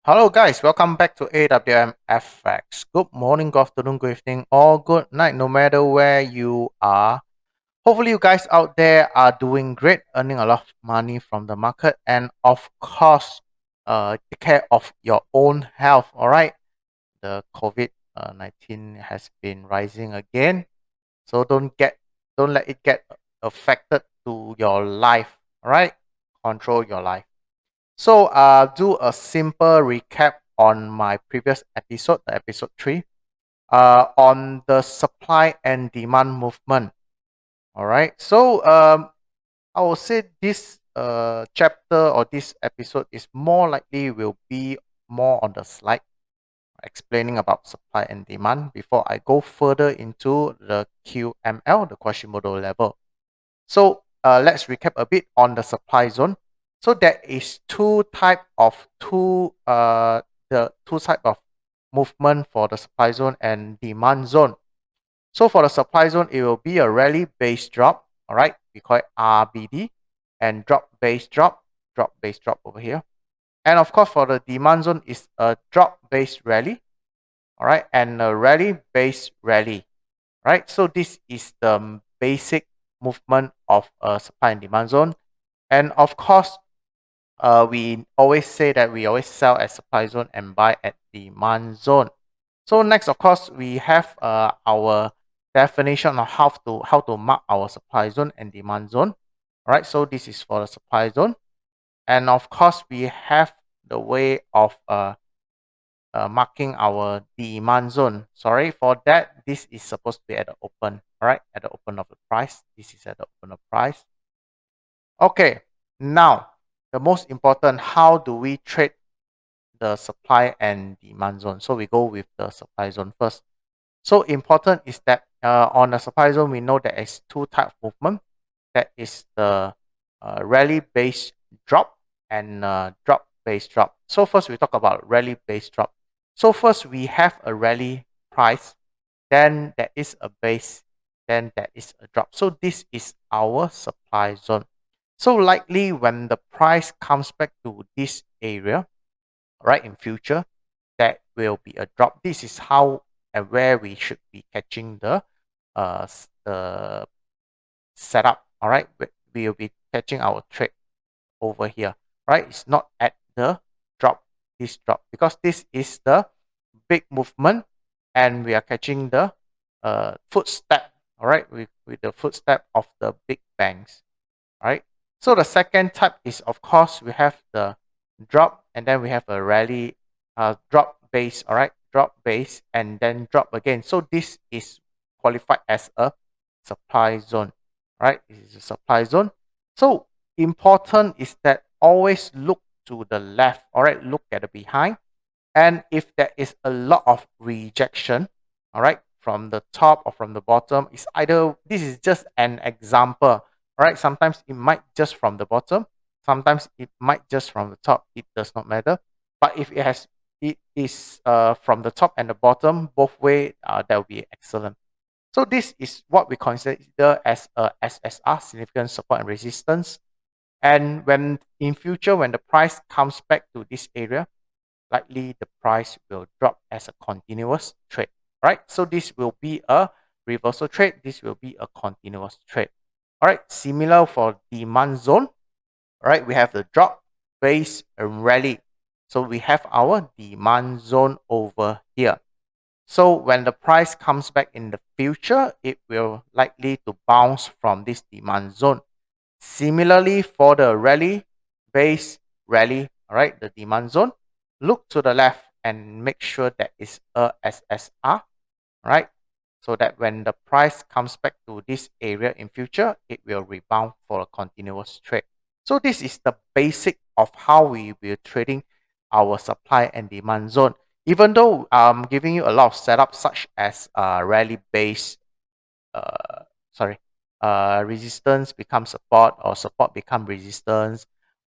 Hello guys, welcome back to AWMFX. Good morning, good afternoon, good evening, or good night, no matter where you are. Hopefully you guys out there are doing great, earning a lot of money from the market, and of course, take care of your own health, all right? The COVID-19 has been rising again, so don't let it get affected to your life, all right? Control your life. So do a simple recap on my previous episode, the episode 3, on the supply and demand movement. All right. So I will say this chapter or this episode is more likely will be more on the slide explaining about supply and demand before I go further into the QML, the Quasimodo level. So let's recap a bit on the supply zone. So there is the two type of movement for the supply zone and demand zone. So for the supply zone, it will be a rally based drop. All right, we call it RBD, and drop based drop over here. And of course, for the demand zone is a drop based rally. All right, and a rally based rally. Right. So this is the basic movement of a supply and demand zone. And of course, we always say that we always sell at supply zone and buy at demand zone. So next, of course, we have our definition of how to mark our supply zone and demand zone. All right. So this is for the supply zone, and of course, we have the way of marking our demand zone. Sorry for that. This is supposed to be at the open. All right, at the open of the price. This is at the open of price. Okay, now the most important, how do we trade the supply and demand zone? So we go with the supply zone first. So important is that on the supply zone, we know there is two type of movement. That is the rally based drop and drop based drop. So first we talk about rally based drop. So first we have a rally price, then there is a base, then there is a drop. So this is our supply zone. So likely when the price comes back to this area, right, in future, that will be a drop. This is how and where we should be catching the setup. All right, we will be catching our trade over here, right? It's not at the drop, this drop, because this is the big movement and we are catching the footstep, all right, with the footstep of the big banks, all right? So the second type is, of course, we have the drop and then we have a rally, drop base, all right, drop base and then drop again. So this is qualified as a supply zone, right? This is a supply zone. So important is that always look to the left, all right, look at the behind. And if there is a lot of rejection, all right, from the top or from the bottom, it's either, this is just an example, all right? Sometimes it might just from the bottom, sometimes it might just from the top. It does not matter. But if it is from the top and the bottom, both way, that will be excellent. So this is what we consider as a SSR, significant support and resistance. And when in future, when the price comes back to this area, likely the price will drop as a continuous trade, right? So this will be a reversal trade. This will be a continuous trade. All right, similar for demand zone, right? We have the drop, base, and rally. So we have our demand zone over here. So when the price comes back in the future, it will likely to bounce from this demand zone. Similarly, for the rally, base, rally, all right, the demand zone, look to the left and make sure that it's a SSR, right? So that when the price comes back to this area in future, it will rebound for a continuous trade. So this is the basic of how we will trading our supply and demand zone. Even though I'm giving you a lot of setups such as rally based, uh, sorry, resistance become support or support become resistance.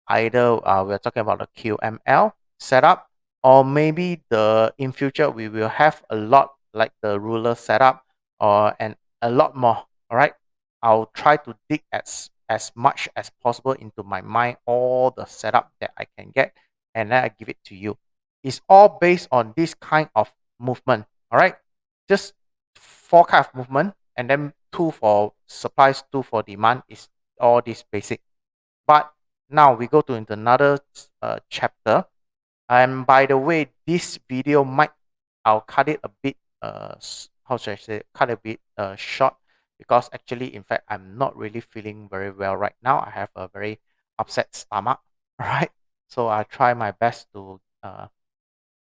Either we're talking about the QML setup, or maybe the in future we will have a lot like the ruler setup or and a lot more. All right, I'll try to dig as much as possible into my mind all the setup that I can get, and then I give it to you. It's all based on this kind of movement. All right, just 4 kind of movement, and then 2 for supplies, 2 for demand is all this basic. But now we go to into another chapter. And by the way, this video I'll cut it a bit, how should I say, cut a bit short, because actually, in fact, I'm not really feeling very well right now. I have a very upset stomach, all right? So I try my best to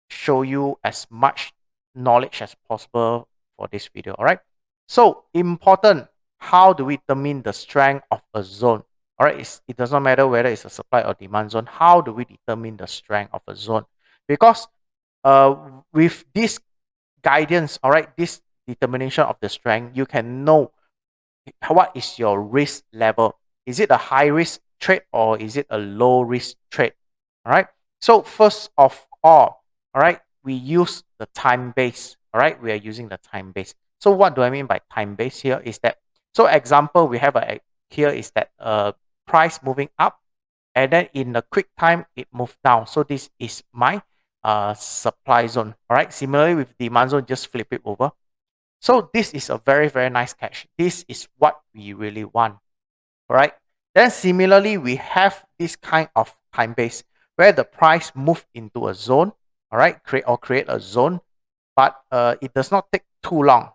show you as much knowledge as possible for this video, all right? So important, how do we determine the strength of a zone? All right, it does not matter whether it's a supply or demand zone. How do we determine the strength of a zone? Because with this guidance, all right, this determination of the strength, you can know what is your risk level. Is it a high risk trade or is it a low risk trade? All right. So first of all right, we use the time base. All right, we are using the time base. So what do I mean by time base here is that, so example, we have a here is that price moving up, and then in a quick time it moved down. So this is my supply zone. All right. Similarly with demand zone, just flip it over. So this is a very, very nice catch. This is what we really want. All right. Then similarly, we have this kind of time base where the price move into a zone. All right. Create a zone, but it does not take too long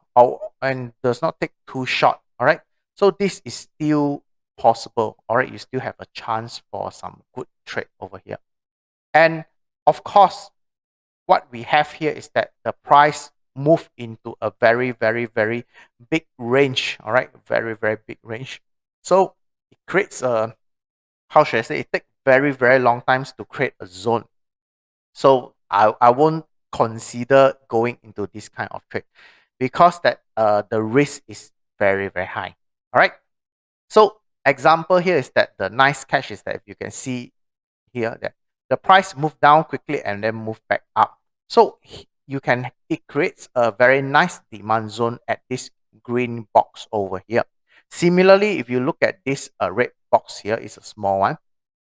and does not take too short. All right. So this is still possible. All right. You still have a chance for some good trade over here. And of course, what we have here is that the price move into a very, very, very big range. All right, very, very big range. So it creates a, how should I say, it takes very, very long times to create a zone. So I won't consider going into this kind of trade, because that the risk is very, very high. All right. So example here is that the nice catch is that if you can see here that the price move down quickly and then move back up. So it creates a very nice demand zone at this green box over here. Similarly, if you look at this red box here, is a small one.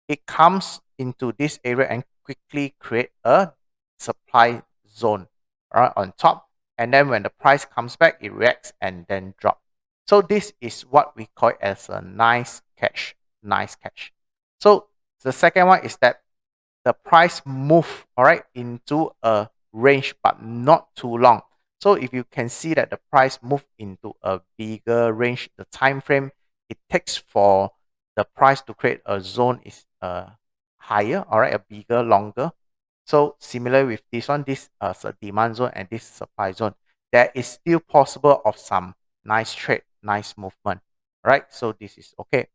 It comes into this area and quickly create a supply zone right on top. And then when the price comes back, it reacts and then drop. So this is what we call it as a nice catch. Nice catch. So the second one is that the price move, all right, into a range, but not too long. So if you can see that the price move into a bigger range, the time frame it takes for the price to create a zone is higher, all right, a bigger, longer. So similar with this one, this a demand zone and this supply zone, there is still possible of some nice trade, nice movement, right? So this is okay.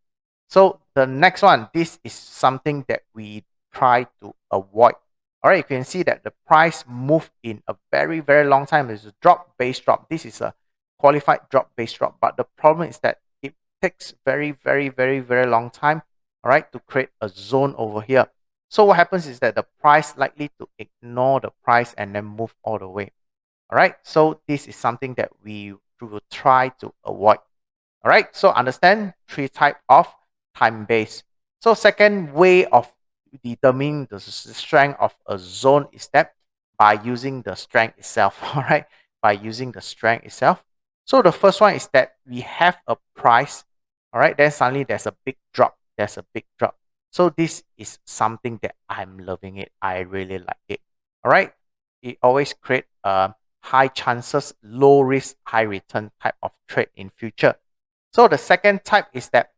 So the next one, this is something that we try to avoid. All right, you can see that the price move in a very, very long time. It's a drop, base drop. This is a qualified drop, base drop. But the problem is that it takes very, very, very, very long time, all right, to create a zone over here. So what happens is that the price likely to ignore the price and then move all the way. All right, so this is something that we will try to avoid. All right, so understand 3 type of time base. So second way of determining the strength of a zone is that by using the strength itself. All right, by using the strength itself. So the first one is that we have a price. All right, then suddenly there's a big drop. There's a big drop. So this is something that I'm loving it. I really like it. All right, it always create high chances, low risk, high return type of trade in future. So the second type is that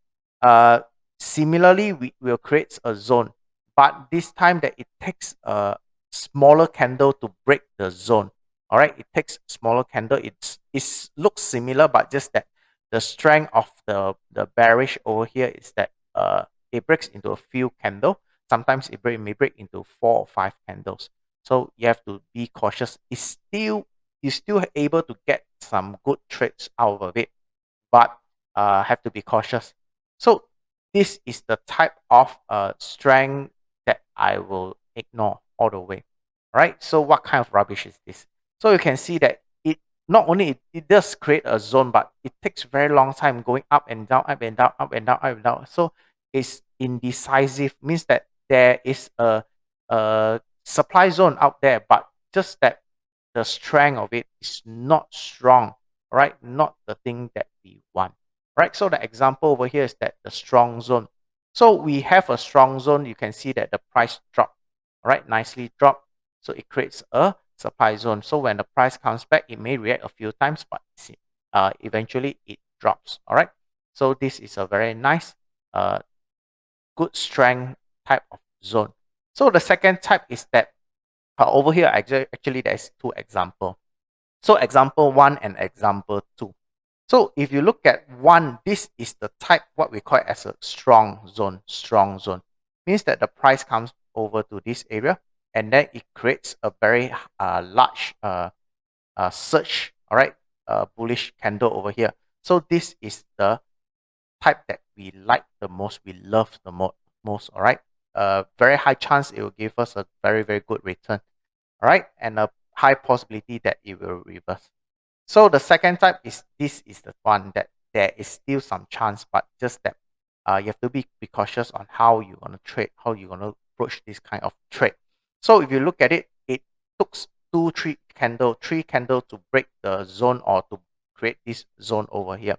similarly we will create a zone, but this time that it takes a smaller candle to break the zone. All right, it takes smaller candle. It looks similar, but just that the strength of the bearish over here is that it breaks into a few candles. Sometimes it may break into 4 or 5 candles. So you have to be cautious. You're still able to get some good trades out of it, but have to be cautious. So this is the type of strength that I will ignore all the way. All right. So what kind of rubbish is this? So you can see that it not only it does create a zone, but it takes very long time going up and down, up and down, up and down, up and down. So it's indecisive, means that there is a supply zone out there, but just that the strength of it is not strong, right? Not the thing that we want, right? So the example over here is that the strong zone. So we have a strong zone. You can see that the price dropped, right? Nicely dropped. So it creates a supply zone. So when the price comes back, it may react a few times, but eventually it drops, all right? So this is a very nice, good strength type of zone. So the second type is that over here, actually there's two examples. So example 1 and example 2. So if you look at 1, this is the type what we call it as a strong zone. Strong zone means that the price comes over to this area and then it creates a very large surge, all right, bullish candle over here. So this is the type that we like the most, we love the most, all right. Very high chance it will give us a very, very good return, all right, and a high possibility that it will reverse. So the second type is, this is the one that there is still some chance, but just that you have to be cautious on how you're going to trade, how you're going to approach this kind of trade. So if you look at it, it took three candle to break the zone or to create this zone over here.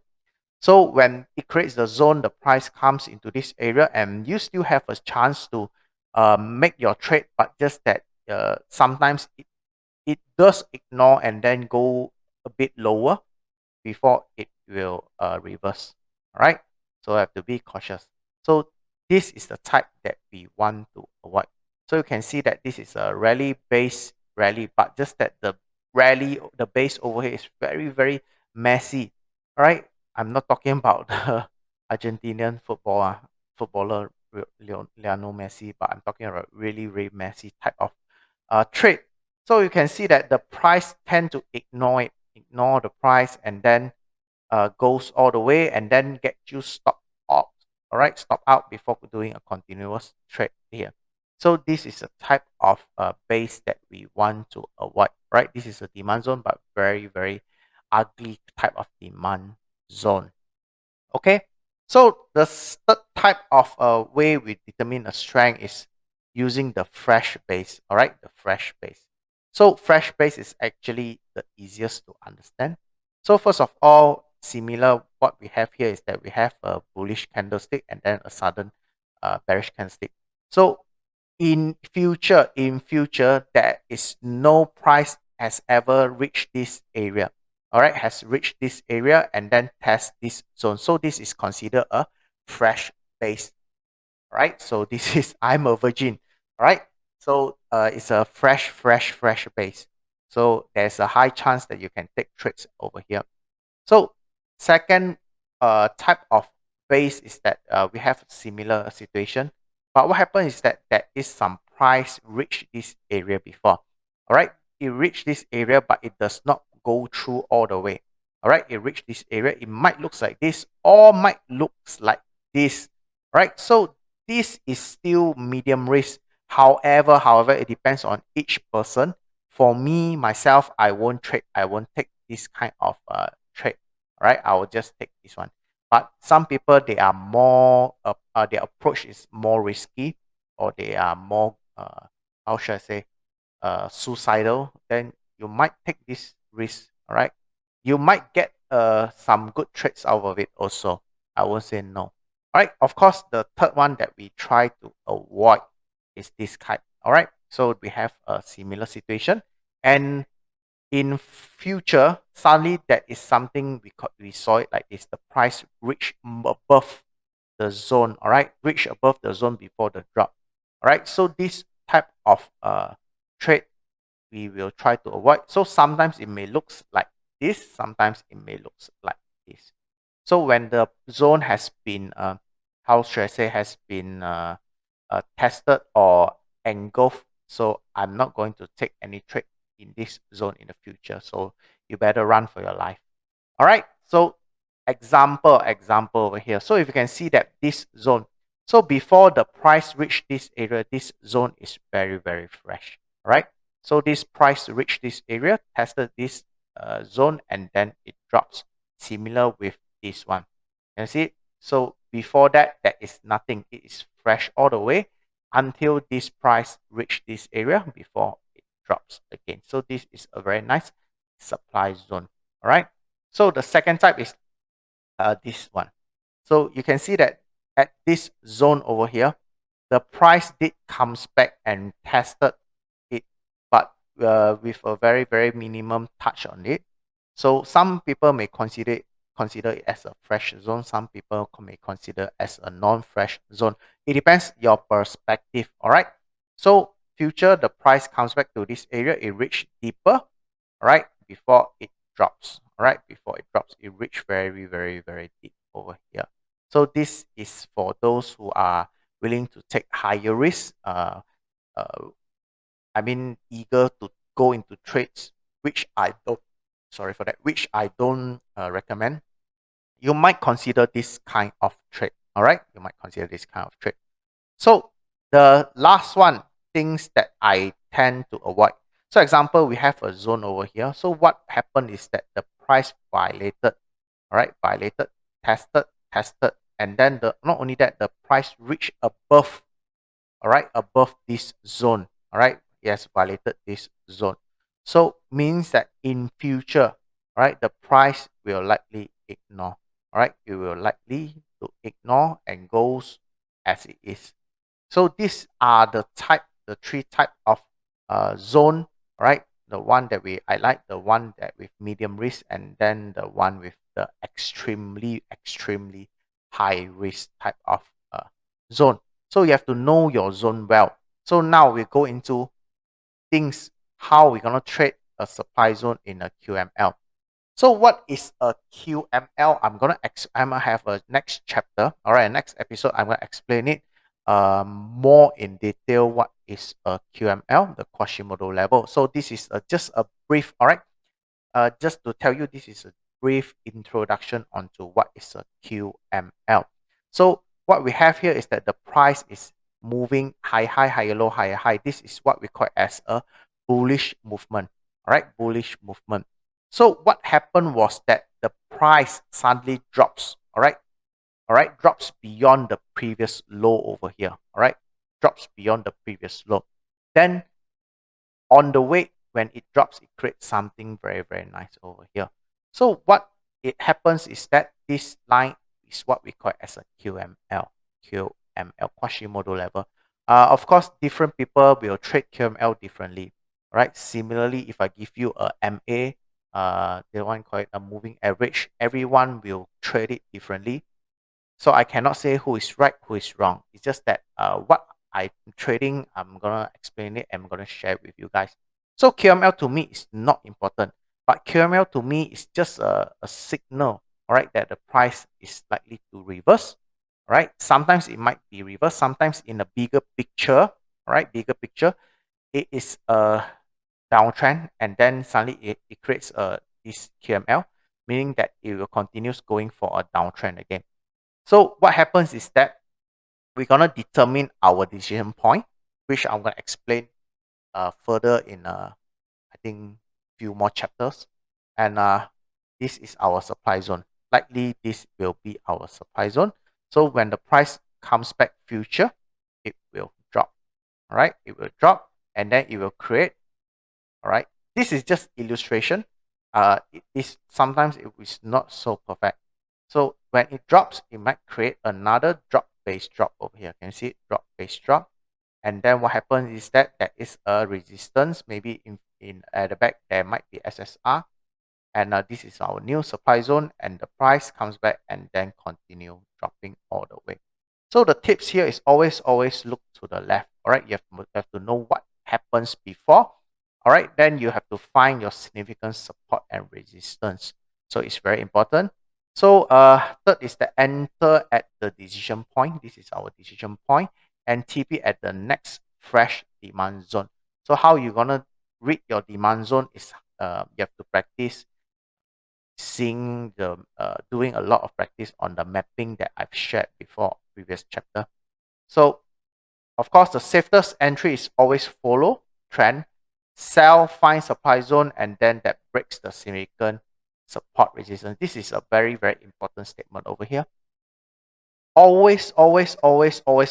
So when it creates the zone, the price comes into this area and you still have a chance to make your trade, but just that sometimes it does ignore and then go a bit lower before it will reverse. All right, so I have to be cautious. So this is the type that we want to avoid. So you can see that this is a rally base rally, but just that the rally, the base over here is very, very messy. All right, I'm not talking about the Argentinian footballer Lionel Messi, but I'm talking about really, really messy type of trade. So you can see that the price tend to ignore it, ignore the price, and then goes all the way and then get you stop out. All right, stop out before doing a continuous trade here. So this is a type of base that we want to avoid, right? This is a demand zone, but very, very ugly type of demand zone. Okay, so the third type of way we determine a strength is using the fresh base. All right, the fresh base. So fresh base is actually the easiest to understand. So first of all, similar what we have here is that we have a bullish candlestick and then a sudden bearish candlestick. So in future, there is no price has ever reached this area. All right, has reached this area and then test this zone. So this is considered a fresh base. Right, so this is I'm a virgin. All right, so it's a fresh base. So there's a high chance that you can take trades over here. So second type of base is that we have similar situation, but what happens is that there is some price reach this area before. All right, it reached this area, but it does not go through all the way. All right, it reached this area. It might looks like this or might looks like this. Right, so this is still medium risk. However, it depends on each person. For me, myself, I won't trade. I won't take this kind of trade. All right, I will just take this one. But some people, they are more, their approach is more risky, or they are more, how should I say, suicidal. Then you might take this risk. All right, you might get some good trades out of it also. I won't say no. All right, of course, the third one that we try to avoid is this type. All right, so we have a similar situation, and in future, suddenly that is something we saw it like this. The price reach above the zone, all right, reach above the zone before the drop. All right, so this type of trade we will try to avoid. So sometimes it may looks like this, sometimes it may looks like this. So when the zone has been how should I say, has been tested or engulfed, so I'm not going to take any trade in this zone in the future. So you better run for your life. All right, so example over here. So if you can see that this zone, so before the price reach this area, this zone is very, very fresh. All right, so this price reached this area, tested this zone, and then it drops, similar with this one. You see, so before that, there is nothing. It is fresh all the way until this price reach this area before it drops again. So this is a very nice supply zone. All right. So the second type is this one. So you can see that at this zone over here, the price did comes back and tested it, but with a very minimum touch on it. So some people may consider it as a fresh zone. Some people may consider as a non-fresh zone. It depends your perspective. All right. So future the price comes back to this area, it reach deeper. All right, before it drops. All right, before it drops, it reach very deep over here. So this is for those who are willing to take higher risk. Uh, I mean, eager to go into trades, which I don't. Sorry for that. Which I don't recommend. You might consider this kind of trade. All right, you might consider this kind of trade. So the last one, things that I tend to avoid. So example, we have a zone over here. So what happened is that the price violated, all right, violated, tested, and then not only that, the price reached above, all right, above this zone, all right, yes, violated this zone. So means that in future, all right, the price will likely ignore, all right, it will likely to ignore and goes as it is. So these are the three type of zone, right? The one that I like, the one that with medium risk, and then the one with the extremely high risk type of zone. So you have to know your zone well. So now we go into things how we're gonna trade a supply zone in a QML. So what is a QML? I'm gonna have a next chapter. All right, next episode I'm gonna explain it more in detail. What is a QML, the Quasimodo level? So this is just a brief. All right, just to tell you, this is a brief introduction onto what is a QML. So what we have here is that the price is moving higher low, higher high. This is what we call as a bullish movement. All right, bullish movement. So what happened was that the price suddenly drops. All right, drops beyond the previous low over here. All right, drops beyond the previous low. Then on the way, when it drops, it creates something very nice over here. So what it happens is that this line is what we call as a QML, Quasimodo level. Of course, different people will trade QML differently, right? Similarly, if I give you a MA, the one called a moving average, everyone will trade it differently. So I cannot say who is right, who is wrong. It's just that what I'm trading, I'm gonna explain it. I'm gonna share it with you guys. So QML to me is not important, but QML to me is just a signal, all right, that the price is likely to reverse. All right, sometimes it might be reversed. Sometimes in a bigger picture, all right, bigger picture, it is a downtrend, and then suddenly it creates this QML, meaning that it will continue going for a downtrend again. So what happens is that we're gonna determine our decision point, which I'm gonna explain further in I think few more chapters. And this is our supply zone. Likely this will be our supply zone. So when the price comes back future, it will drop. All right, it will drop, and then it will create. All right, this is just illustration. It is sometimes it is not so perfect. So when it drops, it might create another drop-based drop over here. Can you see it? Drop-based drop. And then what happens is that there is a resistance. Maybe at the back, there might be SSR. And this is our new supply zone. And the price comes back and then continue dropping all the way. So the tips here is always look to the left. All right, you have to know what happens before. All right, then you have to find your significant support and resistance. So it's very important. So third is the enter at the decision point. This is our decision point, and TP at the next fresh demand zone. So how you're gonna read your demand zone is you have to practice seeing the doing a lot of practice on the mapping that I've shared before previous chapter. So of course, the safest entry is always follow trend, sell, find supply zone, and then that breaks the significant support resistance. This is a very important statement over here. always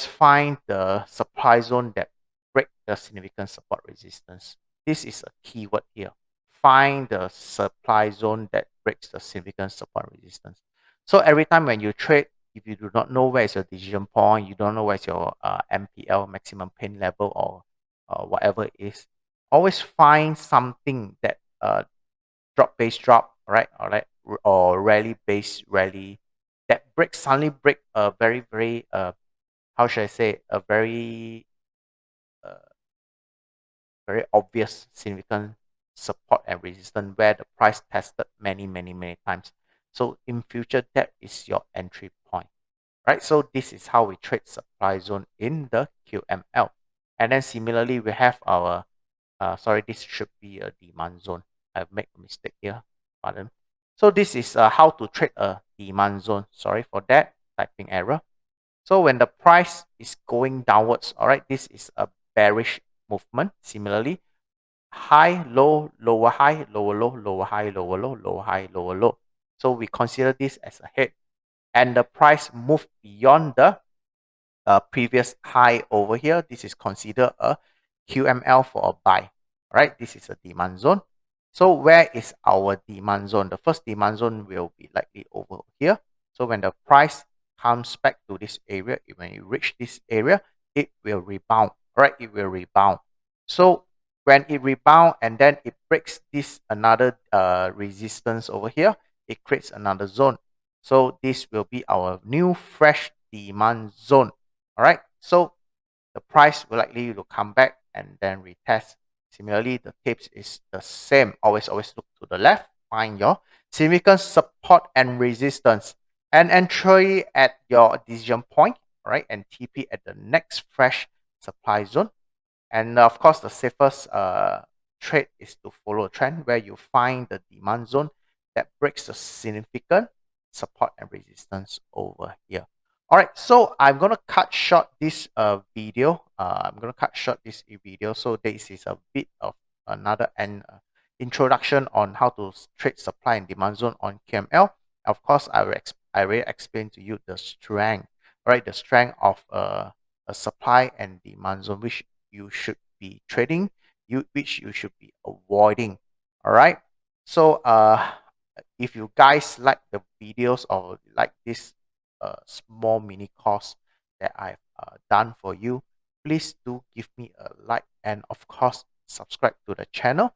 find the supply zone that break the significant support resistance. This is a keyword here. Find the supply zone that breaks the significant support resistance. So every time when you trade, if you do not know where is your decision point, you don't know where's your MPL, maximum pain level, or whatever it is, always find something that drop base drop, right? Or rally base rally that suddenly break a very how should I say, a uh, very obvious significant support and resistance where the price tested many times. So in future, that is your entry point, right? So this is how we trade supply zone in the QML. And then similarly, we have our sorry, this should be a demand zone. I've made a mistake here. Pardon. So this is how to trade a demand zone. Sorry for that typing error. So when the price is going downwards, all right, this is a bearish movement. Similarly, high, low, lower high, lower low, lower high, lower low, lower high, lower low. So we consider this as a head. And the price moved beyond the previous high over here. This is considered a QML for a buy. Right? This is a demand zone. So where is our demand zone? The first demand zone will be likely over here. So when the price comes back to this area, when you reach this area, it will rebound. Right? It will rebound. So when it rebound and then it breaks this another resistance over here, it creates another zone. So this will be our new fresh demand zone. All right, so the price will likely to come back and then retest. Similarly, the tips is the same. Always look to the left, find your significant support and resistance, and entry at your decision point, all right, and TP at the next fresh supply zone. And of course, the safest trade is to follow a trend where you find the demand zone that breaks the significant support and resistance over here. All right, so I'm gonna cut short this video. I'm gonna cut short this video. So this is a bit of another introduction on how to trade supply and demand zone on KML. Of course, I will explain to you the strength, right? The strength of a supply and demand zone, which you should be trading, which you should be avoiding. All right. So if you guys like the videos or like this small mini course that I've done for you, please do give me a like and of course subscribe to the channel,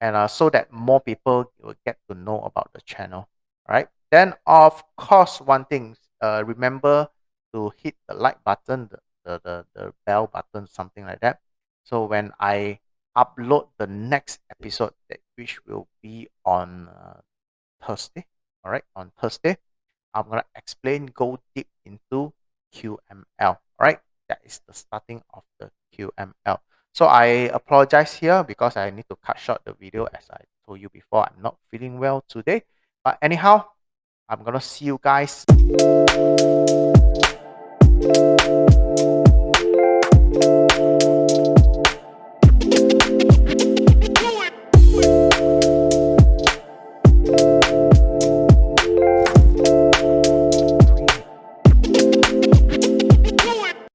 and so that more people will get to know about the channel. All right. Then of course one thing, remember to hit the like button, the bell button, something like that. So when I upload the next episode, which will be on Thursday, all right, on Thursday, I'm gonna explain, go deep into QML. All right, that is the starting of the QML. So I apologize here because I need to cut short the video. As I told you before, I'm not feeling well today. But anyhow, I'm gonna see you guys.